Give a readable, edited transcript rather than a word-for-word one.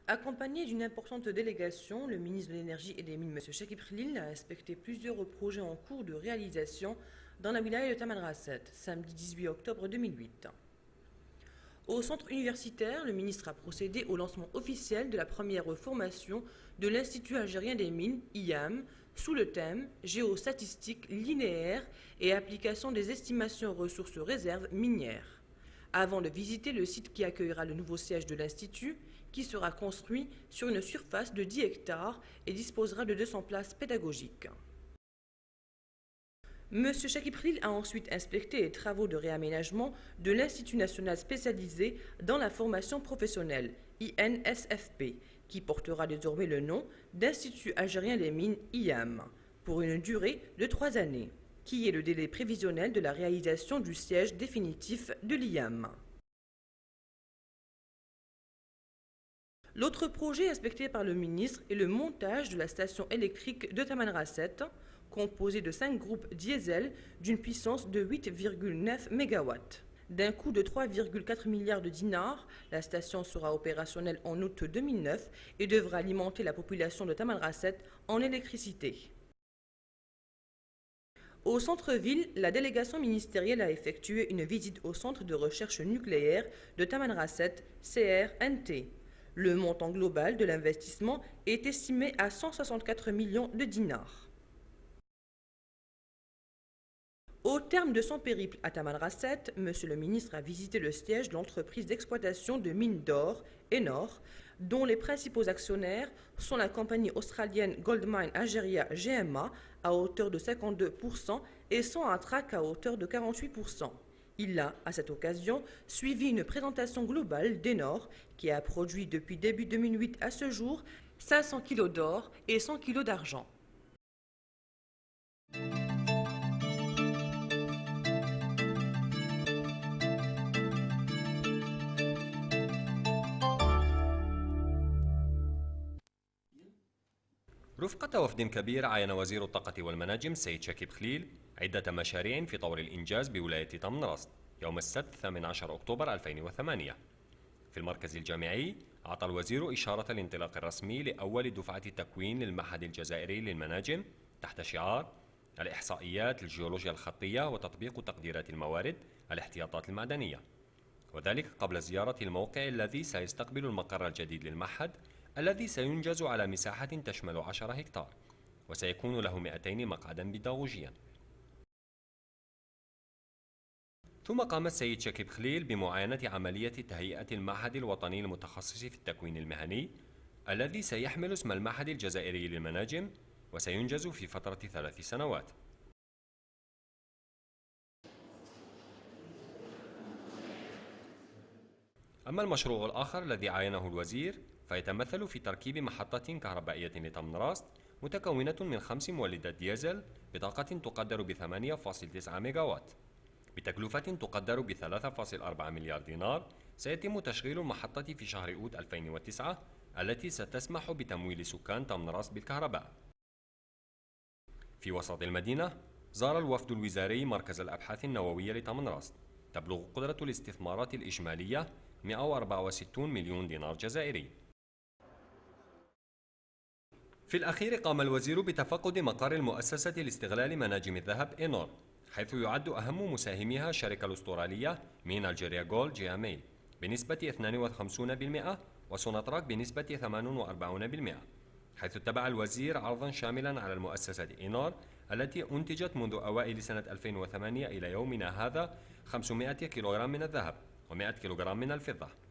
Accompagné d'une importante délégation, le ministre de l'Énergie et des Mines, M. Chekib Khlil, a inspecté plusieurs projets en cours de réalisation dans la wilaya de Tamanrasset, samedi 18 octobre 2008. Au centre universitaire, le ministre a procédé au lancement officiel de la première formation de l'Institut algérien des mines, IAM, sous le thème Géostatistique linéaire et application des estimations ressources réserves minières, avant de visiter le site qui accueillera le nouveau siège de l'Institut, qui sera construit sur une surface de 10 hectares et disposera de 200 places pédagogiques. M. Chekib Khlil a ensuite inspecté les travaux de réaménagement de l'Institut national spécialisé dans la formation professionnelle, INSFP, qui portera désormais le nom d'Institut algérien des mines, IAM, pour une durée de 3 années, qui est le délai prévisionnel de la réalisation du siège définitif de l'IAM. L'autre projet inspecté par le ministre est le montage de la station électrique de Tamanrasset, composée de 5 groupes diesel d'une puissance de 8,9 MW. D'un coût de 3,4 milliards de dinars, la station sera opérationnelle en août 2009 et devra alimenter la population de Tamanrasset en électricité. Au centre-ville, la délégation ministérielle a effectué une visite au centre de recherche nucléaire de Tamanrasset, CRNT. Le montant global de l'investissement est estimé à 164 millions de dinars. Au terme de son périple à Tamanrasset, M. le ministre a visité le siège de l'entreprise d'exploitation de mines d'or, Enor, dont les principaux actionnaires sont la compagnie australienne Goldmine Algeria GMA à hauteur de 52% et Sonatrach à hauteur de 48%. Il a, à cette occasion, suivi une présentation globale d'Enor qui a produit depuis début 2008 à ce jour 500 kg d'or et 100 kg d'argent. رفقة وفد كبير عاين وزير الطاقة والمناجم سيد شكيب خليل عدة مشاريع في طور الإنجاز بولاية طمنرست يوم السبت 18 أكتوبر 2008. في المركز الجامعي أعطى الوزير إشارة الانطلاق الرسمي لأول دفعة تكوين للمعهد الجزائري للمناجم تحت شعار الإحصائيات الجيولوجيا الخطية وتطبيق تقديرات الموارد الاحتياطات المعدنية، وذلك قبل زيارة الموقع الذي سيستقبل المقر الجديد للمعهد الذي سينجز على مساحة تشمل 10 هكتار وسيكون له 200 مقعدا بيداغوجيا. ثم قام السيد شكيب خليل بمعاينة عملية تهيئة المعهد الوطني المتخصص في التكوين المهني الذي سيحمل اسم المعهد الجزائري للمناجم وسينجز في فترة 3 سنوات. أما المشروع الآخر الذي عاينه الوزير فيتمثل في تركيب محطة كهربائية لطمنراست متكونة من 5 مولدات ديزل بطاقة تقدر ب 8.9 ميجاوات بتكلفة تقدر ب 3.4 مليار دينار. سيتم تشغيل المحطة في شهر أوت 2009 التي ستسمح بتمويل سكان طمنراست بالكهرباء. في وسط المدينة زار الوفد الوزاري مركز الأبحاث النووية لطمنراست. تبلغ قدرة الاستثمارات الإجمالية 164 مليون دينار جزائري. في الأخير قام الوزير بتفقد مقر المؤسسة لاستغلال مناجم الذهب إنور، حيث يعد أهم مساهميها الشركة الأسترالية مين ألجيريا جولد GMA بنسبة 52% وسوناتراك بنسبة 48%، حيث اتبع الوزير عرضا شاملا على المؤسسة إنور التي أنتجت منذ أوائل سنة 2008 إلى يومنا هذا 500 كيلوغرام من الذهب و100 كيلوغرام من الفضة.